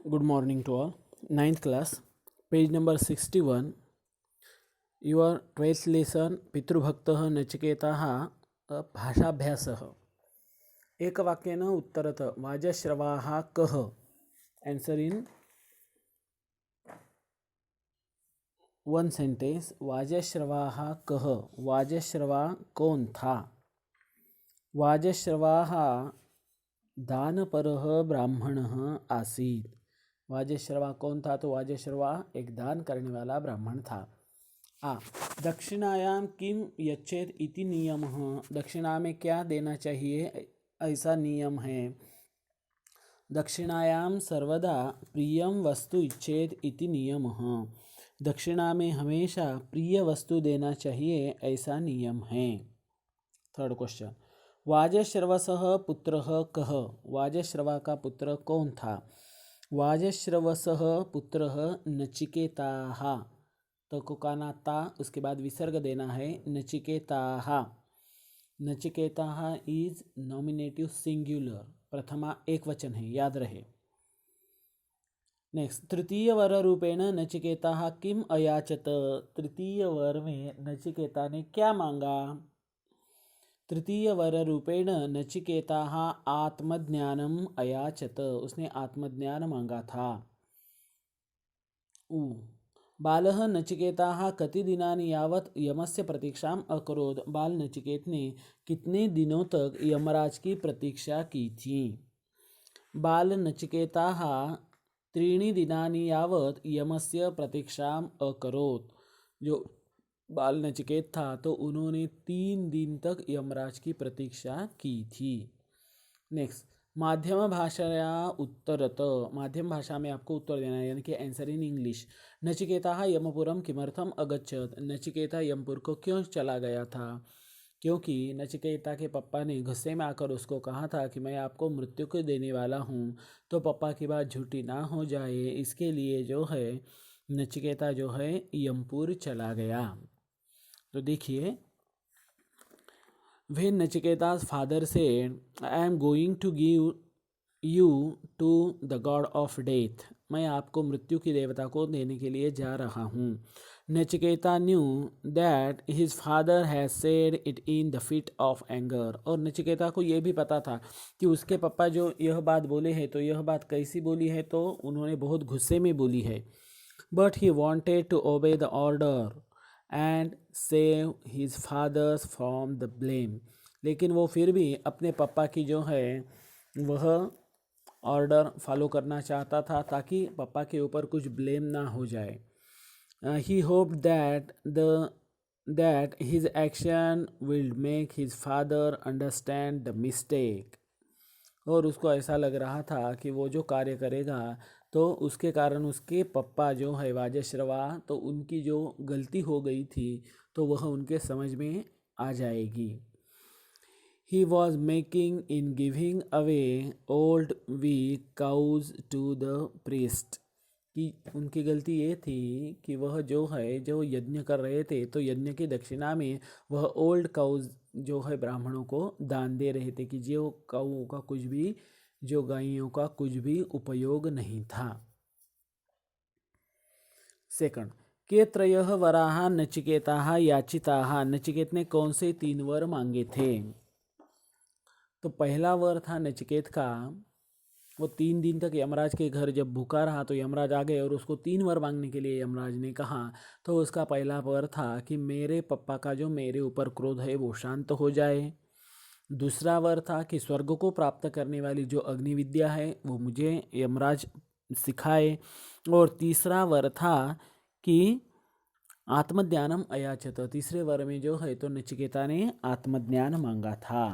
Good morning to all. Ninth class, page number 61. Your 12th lesson, पितृभक्तः नचिकेताः भाषाभ्यासः. एकवाक्येन उत्तरत वाजश्रवाः कः. Answer in one sentence. वाजश्रवाः कः. वाजश्रवा कौन था. वाजश्रवाः दानपरः ब्राह्मणः आसीत्. वाजश्रवा कौन था, तो वाजश्रवा एक दान करने वाला ब्राह्मण था. दक्षिणायां किम यच्छेत इति नियमः. दक्षिणा में क्या देना चाहिए ऐसा नियम है. दक्षिणायां सर्वदा प्रियं वस्तु इच्छेत इति नियमः. दक्षिणा में हमेशा प्रिय वस्तु देना चाहिए ऐसा नियम है. Third question. वाजश्रवसः पुत्रः कः. वाजश्रवा का पुत्र कौन था. वाजश्रवसः पुत्रः नचिकेताः. तो कुकाना ता, उसके बाद विसर्ग देना है नचिकेताः. नचिकेताः इज नॉमिनेटिव सिंगुलर, प्रथमा एक वचन है, याद रहे. नेक्स्ट. तृतीय वर रूपेण नचिकेताः किम अयाचत. तृतीय वर में नचिकेता ने क्या मांगा. तृतीय वर रूपेण नचिकेताः आत्मज्ञानम अयाचत. उसने आत्मज्ञान मांगा था. बालः नचिकेताः कति दिनानि यावत् यमस्य प्रतीक्षाम् अकरोत्. बाल नचिकेत ने कितने दिनों तक यमराज की प्रतीक्षा की थी. बाल नचिकेताः त्रीणि दिनानि यावत् यमस्य प्रतीक्षाम् अकरोत्. जो बाल नचिकेत था तो उन्होंने 3 दिन तक यमराज की प्रतीक्षा की थी. नेक्स्ट. माध्यम भाषाया उत्तरत. माध्यम भाषा में आपको उत्तर देना है, यानी कि आंसर इन इंग्लिश. नचिकेता यमपुरम किमर्थम अगच्छत. नचिकेता यमपुर को क्यों चला गया था. क्योंकि नचिकेता के पापा ने गुस्से में आकर उसको कहा था कि मैं आपको मृत्यु को देने वाला हूँ, तो पापा की बात झूठी ना हो जाए, इसके लिए जो है नचिकेता जो है यमपुर चला गया. तो देखिए, when Nachiketa's father said, I am going to give you to the god of death. मैं आपको मृत्यु की देवता को देने के लिए जा रहा हूँ. Nachiketa knew that his father has said it in the fit of anger. और नचिकेता को यह भी पता था कि उसके पापा जो यह बात बोले हैं तो यह बात कैसी बोली है, तो उन्होंने बहुत गुस्से में बोली है. But he wanted to obey the order and save his fathers from the blame. लेकिन वो फिर भी अपने पापा की जो है वह ऑर्डर फॉलो करना चाहता था ताकि पापा के ऊपर कुछ ब्लेम ना हो जाए. He hoped that his action will make his father understand the mistake. और उसको ऐसा लग रहा था कि वो जो कार्य करेगा तो उसके कारण उसके पप्पा जो है वाजश्रवा, तो उनकी जो गलती हो गई थी तो वह उनके समझ में आ जाएगी. He was making in giving away old weak cows to the priest. कि उनकी गलती ये थी कि वह जो है जो यज्ञ कर रहे थे तो यज्ञ की दक्षिणा में वह ओल्ड काउज जो है ब्राह्मणों को दान दे रहे थे, कि जो काऊ का कुछ भी, जो गायों का कुछ भी उपयोग नहीं था. सेकंड. के त्रयः वराः नचिकेताः याचिताः. नचिकेत ने कौन से 3 वर मांगे थे. तो पहला वर था नचिकेत का, वो 3 दिन तक यमराज के घर जब भूखा रहा तो यमराज आ गए और उसको 3 वर मांगने के लिए यमराज ने कहा. तो उसका पहला वर था कि मेरे पप्पा का जो मेरे ऊपर क्रोध है वो शांत हो जाए. दूसरा वर था कि स्वर्ग को प्राप्त करने वाली जो अग्नि विद्या है वो मुझे यमराज सिखाए. और तीसरा वर था कि आत्मज्ञानम अयाचत. तीसरे वर में जो है तो नचिकेता ने आत्मज्ञान मांगा था.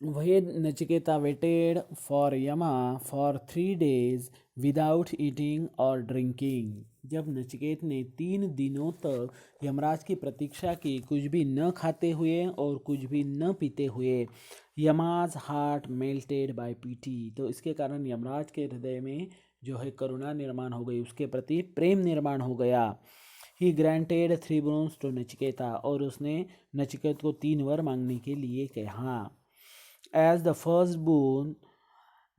वही नचिकेता वेटेड फॉर यमा फॉर 3 days विदाउट ईटिंग और ड्रिंकिंग. जब नचिकेत ने 3 दिनों तक यमराज की प्रतीक्षा की, कुछ भी न खाते हुए और कुछ भी न पीते हुए. Yama's heart melted bye PT. तो इसके कारण यमराज के हृदय में जो है करुणा निर्माण हो गई, उसके प्रति प्रेम निर्माण हो गया. ही ग्रांटेड 3 boons टू नचिकेता. और उसने नचिकेत को 3 वर मांगने के लिए कहा. As the first boon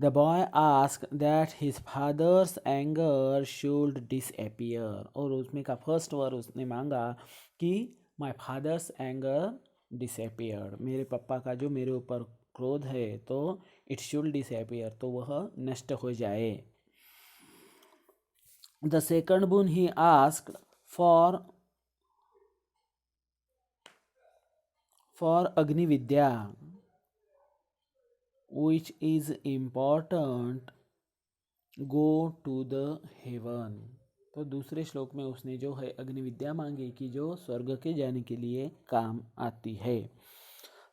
The boy asked that his father's anger should disappear. और उसमें का फर्स्ट वर्ड उसने मांगा कि my father's anger disappeared. मेरे पापा का जो मेरे ऊपर क्रोध है तो it should disappear, तो वह नष्ट हो जाए. The second boon he asked for Agni Vidya, which is important, go to the heaven. तो दूसरे श्लोक में उसने जो है अग्नि विद्या मांगी कि जो स्वर्ग के जाने के लिए काम आती है.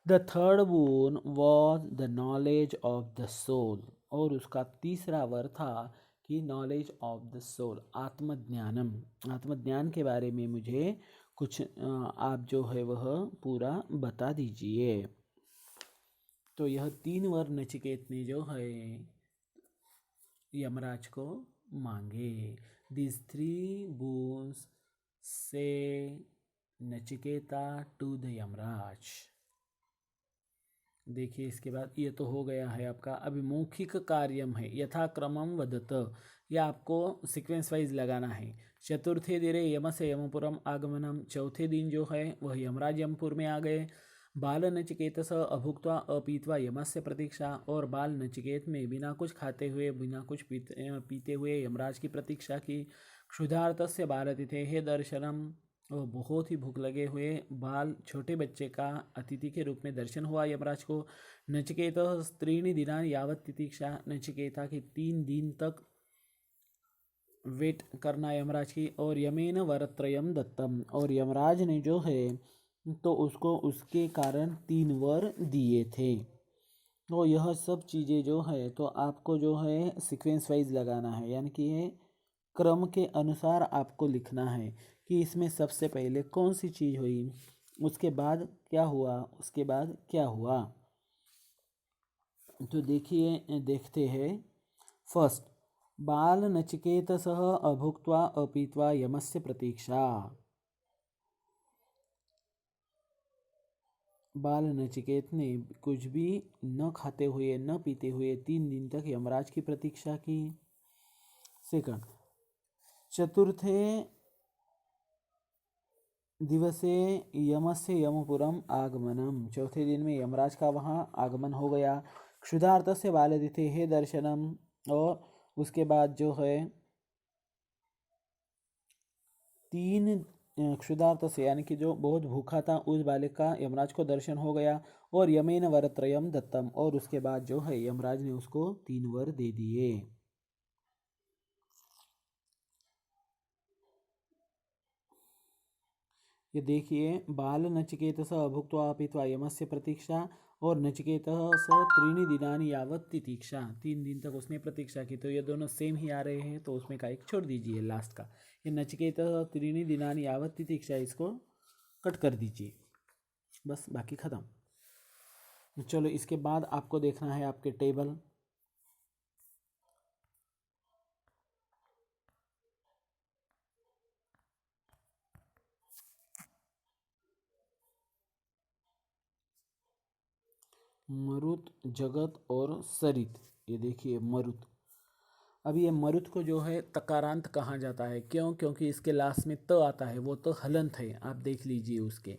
The third boon was the knowledge of the soul. और उसका तीसरा वर था कि नॉलेज ऑफ द सोल, आत्मज्ञानम. आत्मज्ञान के बारे में मुझे कुछ आप जो है वह पूरा बता दीजिए. तो यह 3 वर नचिकेत ने जो है यमराज को मांगे. These 3 boons say Nachiketa to the Yamraj. देखिए इसके बाद ये तो हो गया है आपका. अभी मौखिक कार्यम है. यथाक्रमम वदत, यह आपको सीक्वेंस वाइज लगाना है. चतुर्थे दिने यम से यमपुरम आगमनम. चौथे दिन जो है वह यमराज यमपुर में आ गए. बाल नचिकेतस अभुक्त्वा अपीत्वा यमस्य प्रतीक्षा. और बाल नचिकेत में बिना कुछ खाते हुए बिना कुछ पीते हुए यमराज की प्रतीक्षा की. क्षुधार्तस्य बालतिथे हे दर्शनम. और बहुत ही भूख लगे हुए बाल छोटे बच्चे का अतिथि के रूप में दर्शन हुआ यमराज को. नचिकेत त्रीणि दिनानि यावत् तितीक्षा. नचिकेता की 3 दिन तक वेट करना यमराज की. और यमेन वरत्रयम दत्तम. और यमराज ने जो है तो उसको उसके कारण 3 वर दिए थे. तो यह सब चीज़ें जो है तो आपको जो है सीक्वेंस वाइज लगाना है, यानी कि क्रम के अनुसार आपको लिखना है कि इसमें सबसे पहले कौन सी चीज़ हुई, उसके बाद क्या हुआ, उसके बाद क्या हुआ. तो देखिए देखते हैं. फर्स्ट, बाल नचिकेतसः अभुक्त्वा अपीत्वा यमस्य प्रतीक्षा. बाल नचिकेत ने कुछ भी न खाते हुए न पीते हुए 3 दिन तक यमराज की प्रतीक्षा की. सेकंड, चतुर्थे दिवसे यमस्य यमपुरम आगमनम. चौथे दिन में यमराज का वहाँ आगमन हो गया. क्षुधार्तस्य बालतिथे हे दर्शनम. और उसके बाद जो है 3 क्षुधार्त से यानी कि जो बहुत भूखा था उस बालक का यमराज को दर्शन हो गया. और यमेन वरत्रयम दत्तम. और उसके बाद जो है यमराज ने उसको 3 वर दे दिए. ये देखिए, बाल नचिकेतस अभुक्त्वा अपीत्वा यमस्य प्रतीक्षा. और नचिकेतस त्रीणि दिनानि यावत् तितीक्षा. 3 दिन तक उसने प्रतीक्षा की. तो ये दोनों सेम ही आ रहे हैं, तो उसमें का एक छोड़ दीजिए लास्ट का. ये नचिकेतस त्रीणि दिनानि यावत् तितीक्षा, इसको कट कर दीजिए. बस बाकी ख़त्म. चलो इसके बाद आपको देखना है आपके टेबल. मरुत, जगत और सरित. ये देखिए मरुत. अब ये मरुत को जो है तकारांत कहा जाता है. क्यों? क्योंकि इसके लास्ट में त आता है, वो तो हलंत है. आप देख लीजिए उसके.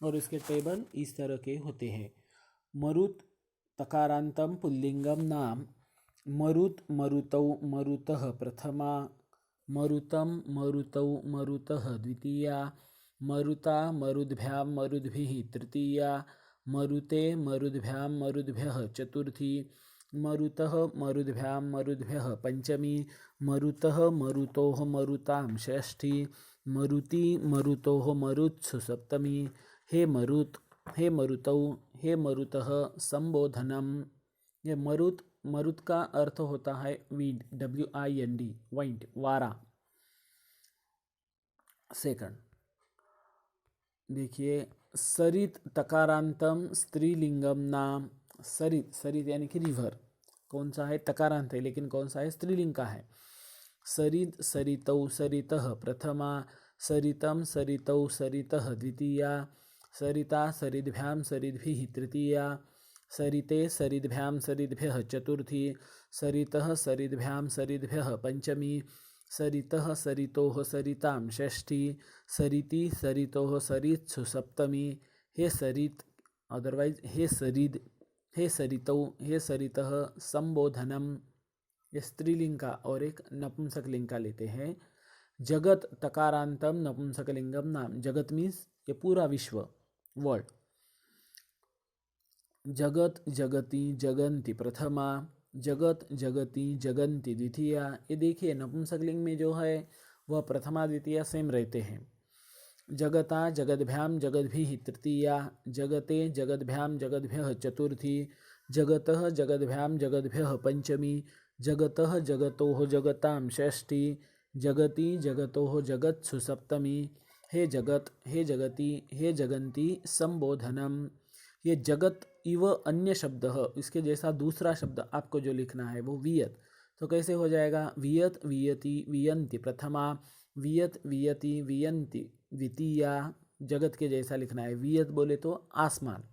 और इसके टेबल इस तरह के होते हैं. मरुत तकारांतम पुल्लिंगम नाम. मरुत मरुतौ मरुतः प्रथमा. मरुतम मरुतौ मरुतः द्वितीया. मरुता मरुद्भ्यां मरुद्भिः तृतीया. मरुते मरुद्भ्यां मरुद्भ्यः चतुर्थी. मरुतः मरुद्भ्यां मरुद्भ्यः पंचमी. मरुतः मरुतोः मरुतां षष्ठी. मरुति मरुतोः मरुत्सु सप्तमी. हे मरुत, हे मरुतौ, हे मरुतः संबोधनम. ये मरुत, मरुत का अर्थ होता है विंड, WIND, वाइंड, वारा. सेकंड देखिए, सरित तकारांतम स्त्रीलिंगम नाम. सरित, सरित यानी कि रिवर, कौन सा है? तकारांत है, लेकिन कौन सा है? स्त्रीलिंग का है. सरित सरितौ सरितः प्रथमा. सरितम सरितौ सरितः द्वितीया. सरिता सरिद्भ्यां सरिद्भिः तृतीया. सरिते सरिद्भ्यां सरिद्भ्यः चतुर्थी, सरितः सरिद्भ्यां सरिद्भ्यः पंचमी, सरितः सरितोः सरितां षष्ठी, सरिति सरितोः सरित्सु सप्तमी। हे सरित अदरवाइज हे सरिद, हे सरितौ, हे सरितः संबोधनम, ये स्त्रीलिंग का और एक नपुंसकलिंग का लेते हैं। जगत तकारांतम नपुंसकलिंगम नाम, जगत मीन्स ये पूरा विश्व, वर्ल्ड। जगत जगति जगंती प्रथमा, जगत जगति जगंती द्वितीया। ये देखिए नपुंसकलिंग में जो है वह प्रथमा द्वितीया सेम रहते हैं। जगता जगद्भ्याम जगद्भिः तृतीया, जगते जगद्भ्याम जगद्भ्यः चतुर्थी, जगतः जगद्भ्याम जगद्भ्यः पंचमी, जगतः जगतोः जगतां षष्ठी, जगति जगतोः जगत्सु सप्तमी। हे जगत, हे जगति, हे जगंती संबोधनम। ये जगत इव अन्य शब्द है, इसके जैसा दूसरा शब्द आपको जो लिखना है वो वियत, तो कैसे हो जाएगा? वियत वियति वियंति प्रथमा, वियत वियति वियंति द्वितीया। जगत के जैसा लिखना है, वियत बोले तो आसमान।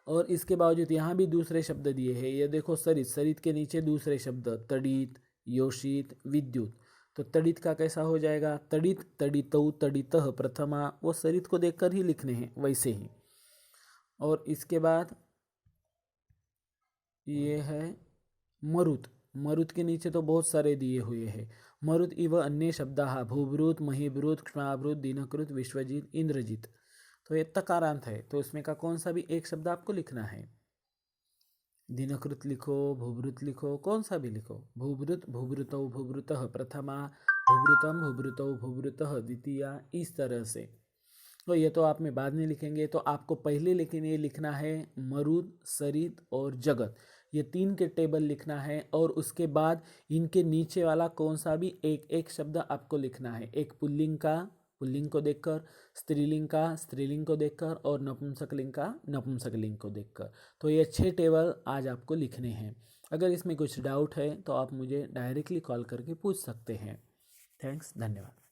और इसके बावजूद यहाँ भी दूसरे शब्द दिए हैं, ये देखो सरित, सरित के नीचे दूसरे शब्द तड़ित योषित विद्युत। तो तड़ित का कैसा हो जाएगा? तड़ित तड़ितौ तड़ितः प्रथमा, वो सरित को देखकर ही लिखने हैं वैसे ही। और इसके बाद ये है मरुत, मरुत के नीचे तो बहुत सारे दिए हुए हैं। मरुत इव अन्य शब्दाः भूभृत महिभृत क्ष्माभृत दिनकृत विश्वजित इंद्रजित। तो ये तकारांत है, तो इसमें का कौन सा भी एक शब्द आपको लिखना है। दिनकृत लिखो, भूभृत लिखो, कौन सा भी लिखो। भूभृत भूभृतौ भूभृतः प्रथमा, भूभृतम भूभृतौ भूभृतः द्वितीया, इस तरह से। तो ये तो आप में बाद में लिखेंगे, तो आपको पहले लेकिन ये लिखना है मरुद, सरित और जगत, ये तीन के टेबल लिखना है। और उसके बाद इनके नीचे वाला कौन सा भी एक एक शब्द आपको लिखना है। एक पुल्लिंग का पुल्लिंग को देखकर, स्त्रीलिंग का स्त्रीलिंग को देखकर, और नपुंसकलिंग का नपुंसकलिंग को देखकर। तो ये 6 टेबल आज आपको लिखने हैं। अगर इसमें कुछ डाउट है तो आप मुझे डायरेक्टली कॉल करके पूछ सकते हैं। थैंक्स, धन्यवाद।